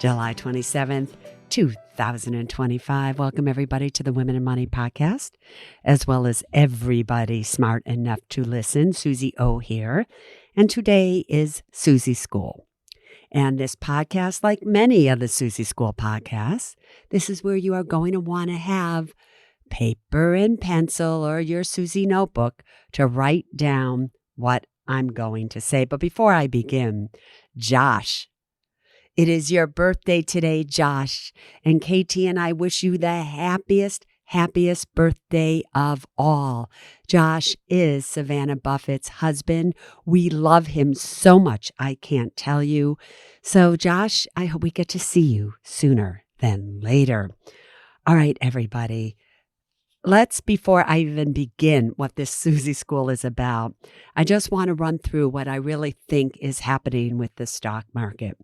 July 27th, 2025. Welcome, everybody, to the Women in Money podcast, as well as everybody smart enough to listen. Suze O here. And today is Suze School. And this podcast, like many of the Suze School podcasts, this is where you are going to want to have paper and pencil or your Suze notebook to write down what I'm going to say. But before I begin, Josh, it is your birthday today, Josh, and Katie and I wish you the happiest birthday of all. Josh is Savannah Buffett's husband. We love him so much, I can't tell you. So, Josh, I hope we get to see you sooner than later. All right, everybody. Before I even begin what this Suze School is about, I just want to run through what I really think is happening with the stock market.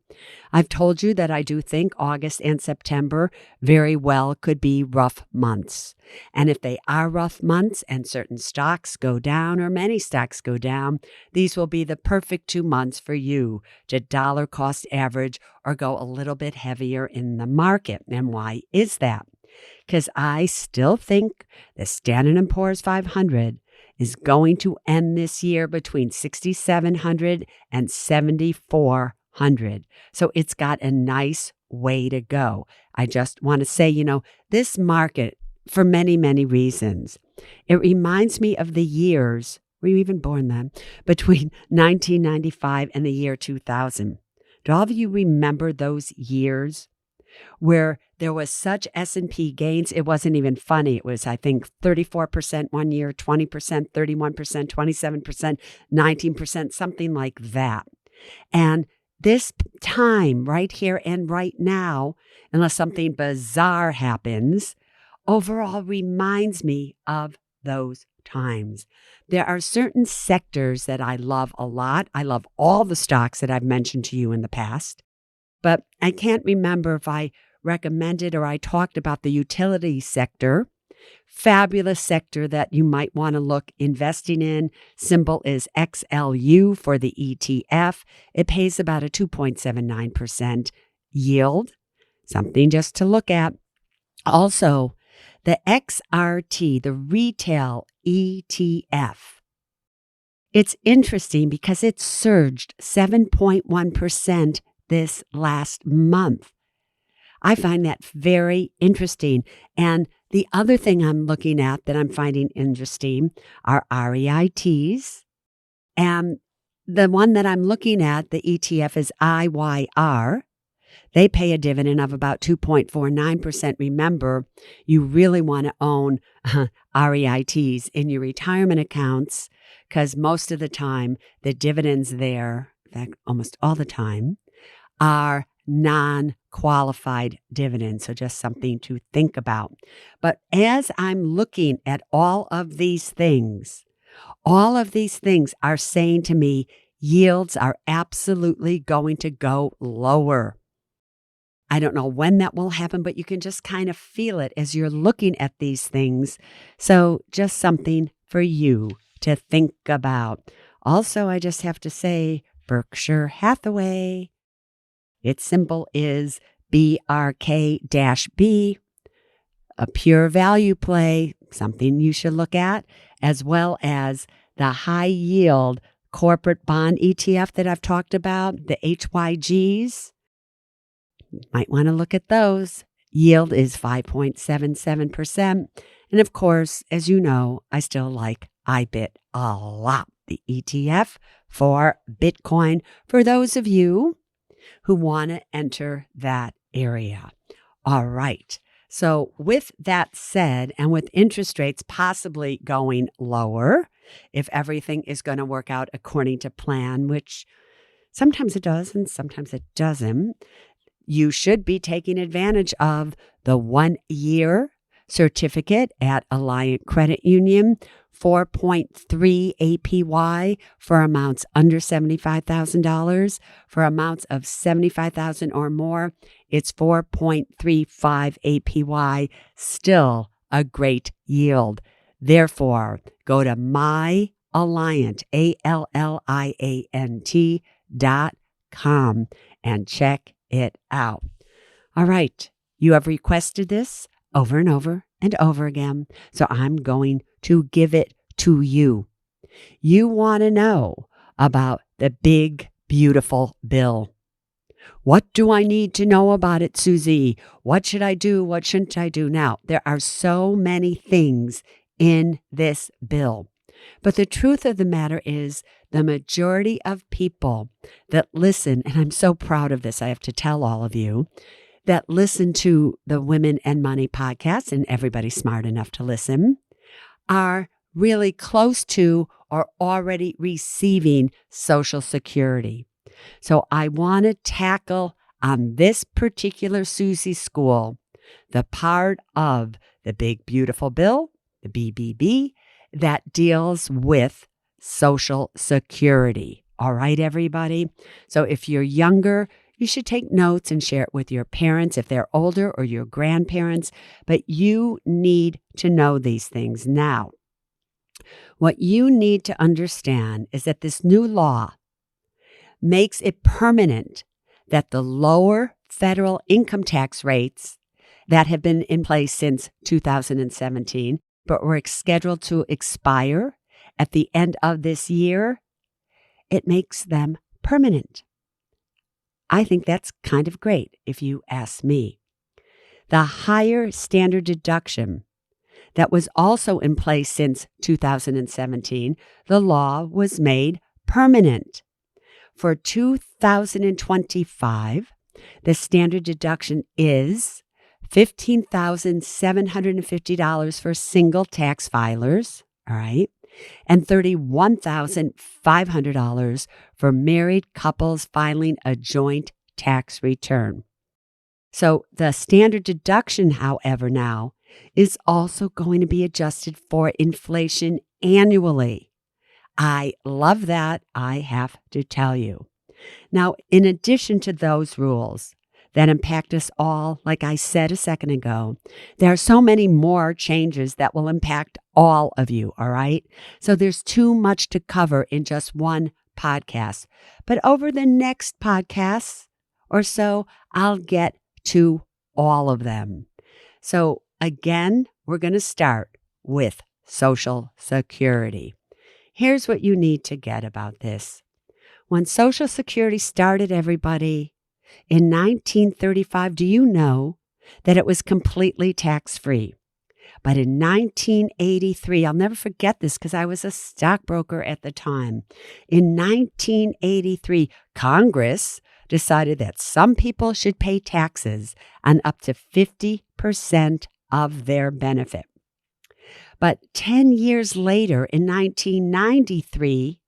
I've told you that I do think August and September very well could be rough months. And if they are rough months and certain stocks go down or many stocks go down, these will be the perfect 2 months for you to dollar cost average or go a little bit heavier in the market. And why is that? Because I still think the Standard & Poor's 500 is going to end this year between 6,700 and 7,400. So it's got a nice way to go. I just want to say, this market, for many, many reasons, it reminds me of the years, were you even born then, between 1995 and the year 2000. Do all of you remember those years where there was such S&P gains? It wasn't even funny. It was, I think, 34% one year, 20%, 31%, 27%, 19%, something like that. And this time right here and right now, unless something bizarre happens, overall reminds me of those times. There are certain sectors that I love a lot. I love all the stocks that I've mentioned to you in the past. But I can't remember if I recommended or I talked about the utility sector. Fabulous sector that you might want to look investing in. Symbol is XLU for the ETF. It pays about a 2.79% yield. Something just to look at. Also, the XRT, the retail ETF. It's interesting because it surged 7.1% this last month. I find that very interesting. And the other thing I'm looking at that I'm finding interesting are REITs. And the one that I'm looking at, the ETF, is IYR. They pay a dividend of about 2.49%. Remember, you really want to own REITs in your retirement accounts because most of the time the dividends there, in fact, almost all the time, are non-qualified dividends. So just something to think about. But as I'm looking at all of these things are saying to me, yields are absolutely going to go lower. I don't know when that will happen, but you can just kind of feel it as you're looking at these things. So just something for you to think about. Also, I just have to say, Berkshire Hathaway, its symbol is BRK-B, a pure value play, something you should look at, as well as the high yield corporate bond ETF that I've talked about, the HYGs. You might want to look at those. Yield is 5.77%. And of course, as you know, I still like IBIT a lot, the ETF for Bitcoin, for those of you who want to enter that area. All right. So with that said, and with interest rates possibly going lower, if everything is going to work out according to plan, which sometimes it does and sometimes it doesn't, you should be taking advantage of the 1-year certificate at Alliant Credit Union, 4.3 APY for amounts under $75,000. For amounts of $75,000 or more, it's 4.35 APY, still a great yield. Therefore, go to myalliant, ALLIANT.com and check it out. All right, you have requested this over and over and over again, so I'm going to give it to you. You want to know about the big, beautiful bill. What do I need to know about it, Suze? What should I do? What shouldn't I do? Now, there are so many things in this bill. But the truth of the matter is the majority of people that listen, and I'm so proud of this, I have to tell all of you, that listen to the Women and Money podcast, and everybody's smart enough to listen, are really close to or already receiving Social Security. So I want to tackle on this particular Suze School the part of the big, beautiful bill, the BBB, that deals with Social Security. All right, everybody? So if you're younger, you should take notes and share it with your parents if they're older or your grandparents, but you need to know these things now. What you need to understand is that this new law makes it permanent that the lower federal income tax rates that have been in place since 2017, but were scheduled to expire at the end of this year, it makes them permanent. I think that's kind of great if you ask me. The higher standard deduction that was also in place since 2017, the law was made permanent. For 2025, the standard deduction is $15,750 for single tax filers, all right, and $31,500 for married couples filing a joint tax return. So the standard deduction, however, now is also going to be adjusted for inflation annually. I love that, I have to tell you. Now, in addition to those rules that impact us all, like I said a second ago, there are so many more changes that will impact all of you, all right? So there's too much to cover in just one podcast. But over the next podcasts or so, I'll get to all of them. So again, we're going to start with Social Security. Here's what you need to get about this. When Social Security started, everybody, in 1935, do you know that it was completely tax-free? But in 1983, I'll never forget this because I was a stockbroker at the time. In 1983, Congress decided that some people should pay taxes on up to 50% of their benefit. But 10 years later, in 1993,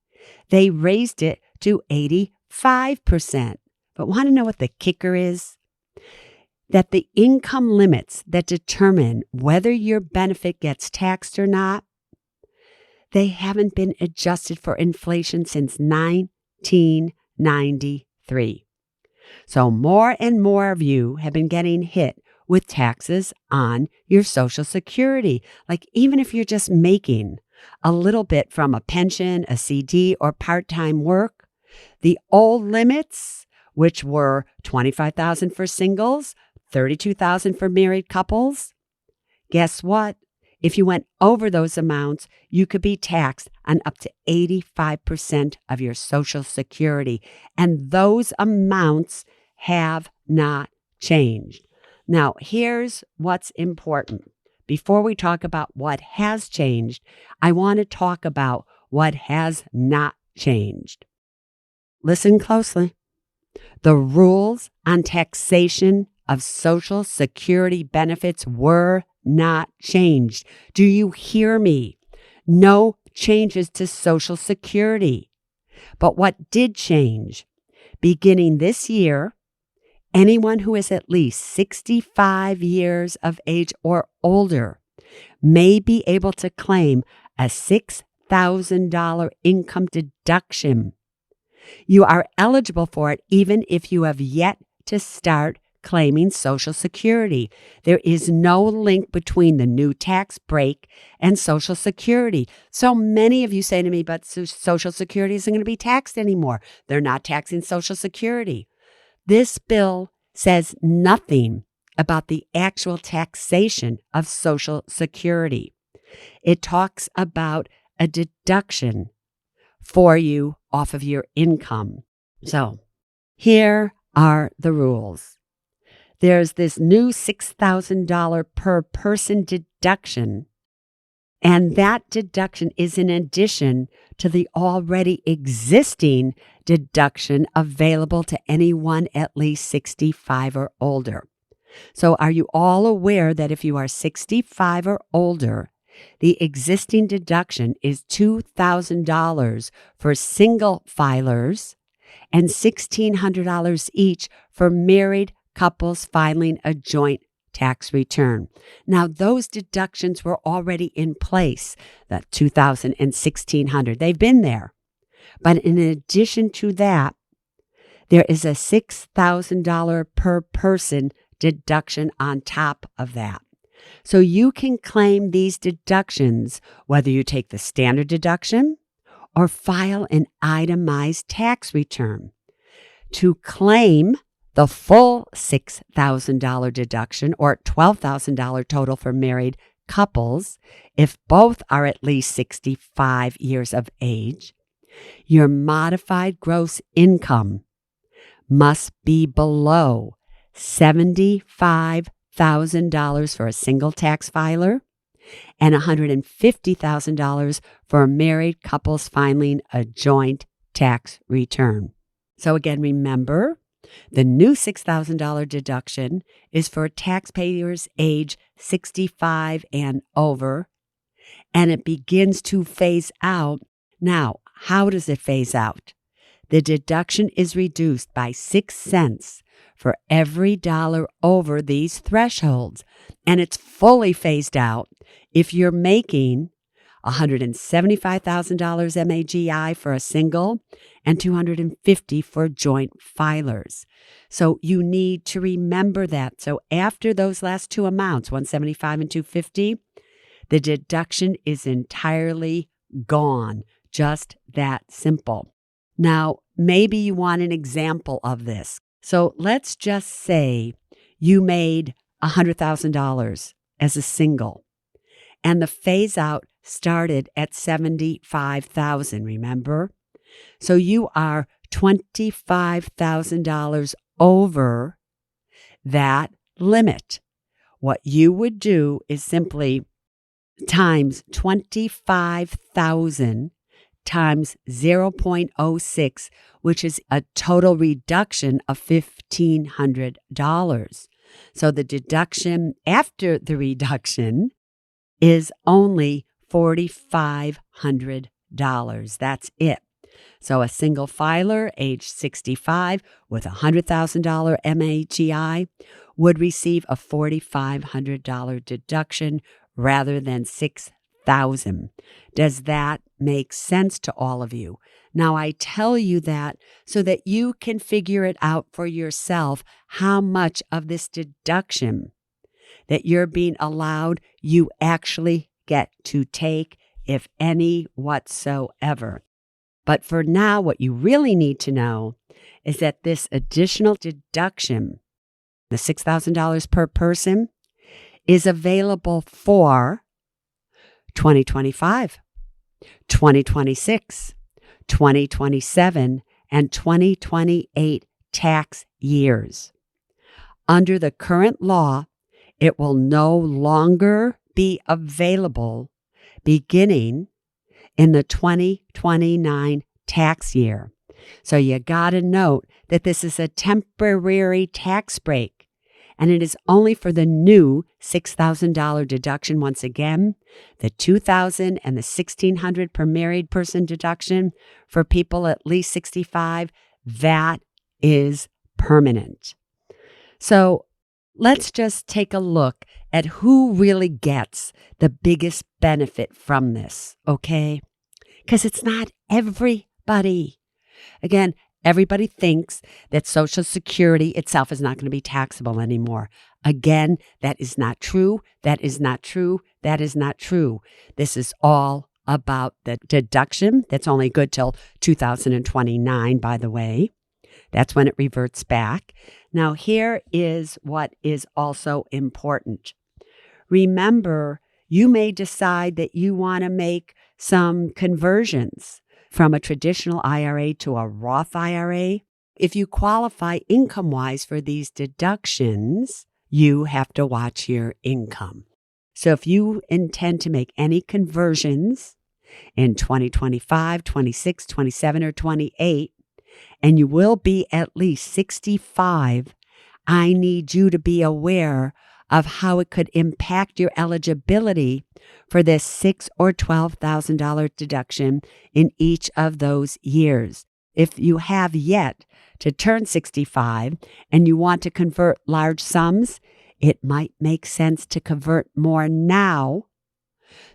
they raised it to 85%. But want to know what the kicker is? That the income limits that determine whether your benefit gets taxed or not, they haven't been adjusted for inflation since 1993. So more and more of you have been getting hit with taxes on your Social Security. Like even if you're just making a little bit from a pension, a CD, or part-time work, the old limits, which were $25,000 for singles, $32,000 for married couples, guess what? If you went over those amounts, you could be taxed on up to 85% of your Social Security. And those amounts have not changed. Now, here's what's important. Before we talk about what has changed, I want to talk about what has not changed. Listen closely. The rules on taxation of Social Security benefits were not changed. Do you hear me? No changes to Social Security. But what did change? Beginning this year, anyone who is at least 65 years of age or older may be able to claim a $6,000 income deduction. You are eligible for it even if you have yet to start claiming Social Security. There is no link between the new tax break and Social Security. So many of you say to me, but Social Security isn't going to be taxed anymore. They're not taxing Social Security. This bill says nothing about the actual taxation of Social Security. It talks about a deduction for you off of your income. So here are the rules. There's this new $6,000 per person deduction, and that deduction is in addition to the already existing deduction available to anyone at least 65 or older. So are you all aware that if you are 65 or older, the existing deduction is $2,000 for single filers and $1,600 each for married couples filing a joint tax return. Now, those deductions were already in place, that $2,000 and $1,600. They've been there. But in addition to that, there is a $6,000 per person deduction on top of that. So you can claim these deductions whether you take the standard deduction or file an itemized tax return. To claim the full $6,000 deduction or $12,000 total for married couples, if both are at least 65 years of age, your modified gross income must be below $75,000 for a single tax filer and $150,000 for married couples filing a joint tax return. So again, remember, the new $6,000 deduction is for taxpayers age 65 and over, and it begins to phase out. Now, how does it phase out? The deduction is reduced by 6 cents for every dollar over these thresholds, and it's fully phased out if you're making $175,000 MAGI for a single and $250,000 for joint filers. So you need to remember that. So after those last two amounts, $175,000 and $250,000, the deduction is entirely gone. Just that simple. Now, maybe you want an example of this. So let's just say you made $100,000 as a single, and the phase out started at $75,000, remember? So you are $25,000 over that limit. What you would do is simply times 25,000 times 0.06, which is a total reduction of $1,500. So the deduction after the reduction is only $4,500. That's it. So a single filer, age 65, with $100,000 MAGI would receive a $4,500 deduction rather than $6,000. Does that make sense to all of you? Now, I tell you that so that you can figure it out for yourself how much of this deduction that you're being allowed you actually get to take, if any whatsoever. But for now, what you really need to know is that this additional deduction, the $6,000 per person, is available for 2025, 2026, 2027, and 2028 tax years. Under the current law, it will no longer be available beginning in the 2029 tax year. So you got to note that this is a temporary tax break, and it is only for the new $6,000 deduction. Once again, the $2,000 and the $1,600 per married person deduction for people at least 65, that is permanent. So let's just take a look at who really gets the biggest benefit from this, okay? Because it's not everybody. Again, everybody thinks that Social Security itself is not going to be taxable anymore. Again, that is not true. That is not true. That is not true. This is all about the deduction that's only good till 2029, by the way. That's when it reverts back. Now, here is what is also important. Remember, you may decide that you want to make some conversions from a traditional IRA to a Roth IRA. If you qualify income-wise for these deductions, you have to watch your income. So if you intend to make any conversions in 2025, 26, 27, or 28, and you will be at least 65, I need you to be aware of how it could impact your eligibility for this $6,000 or $12,000 deduction in each of those years. If you have yet to turn 65 and you want to convert large sums, it might make sense to convert more now,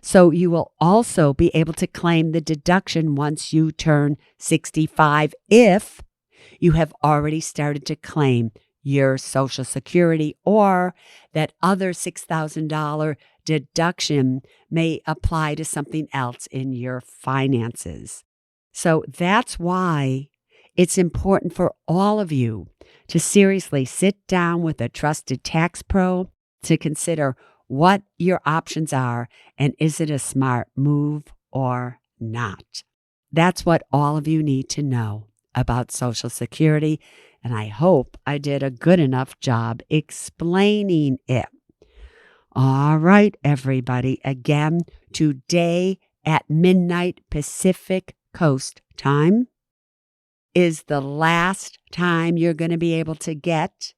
so you will also be able to claim the deduction once you turn 65 if you have already started to claim your Social Security, or that other $6,000 deduction may apply to something else in your finances. So that's why it's important for all of you to seriously sit down with a trusted tax pro to consider what your options are and is it a smart move or not. That's what all of you need to know about Social Security, and I hope I did a good enough job explaining it. All right, everybody. Again, today at midnight Pacific Coast time is the last time you're going to be able to get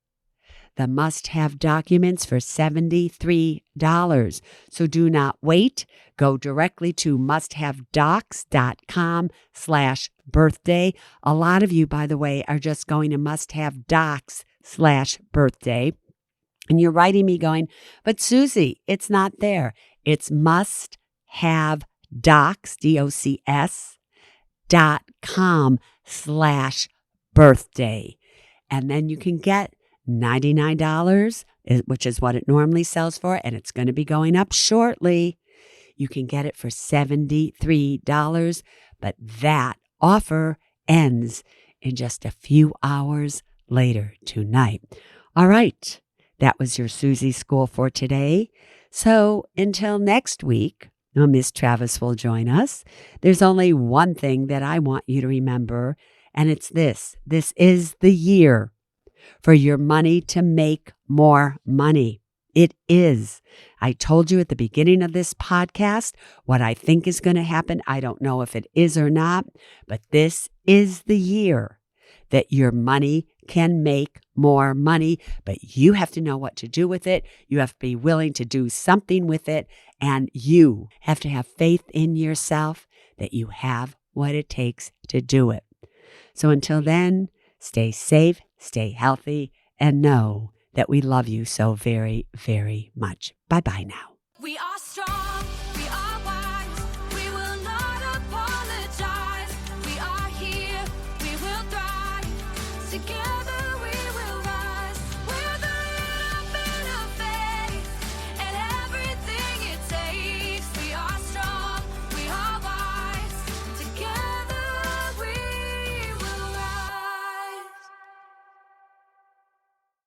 the must-have documents for $73. So do not wait. Go directly to musthavedocs.com/birthday. A lot of you, by the way, are just going to musthavedocs/birthday. And you're writing me going, but Suze, it's not there. It's musthavedocs, DOCS.com/birthday. And then you can get $99, which is what it normally sells for, and it's going to be going up shortly. You can get it for $73, but that offer ends in just a few hours later tonight. All right, that was your Suze School for today. So until next week, Miss Travis will join us. There's only one thing that I want you to remember, and it's this. This is the year for your money to make more money. It is. I told you at the beginning of this podcast what I think is going to happen. I don't know if it is or not, but this is the year that your money can make more money, but you have to know what to do with it. You have to be willing to do something with it, and you have to have faith in yourself that you have what it takes to do it. So until then, stay safe, stay healthy, and know that we love you so very, very much. Bye-bye now. We are strong.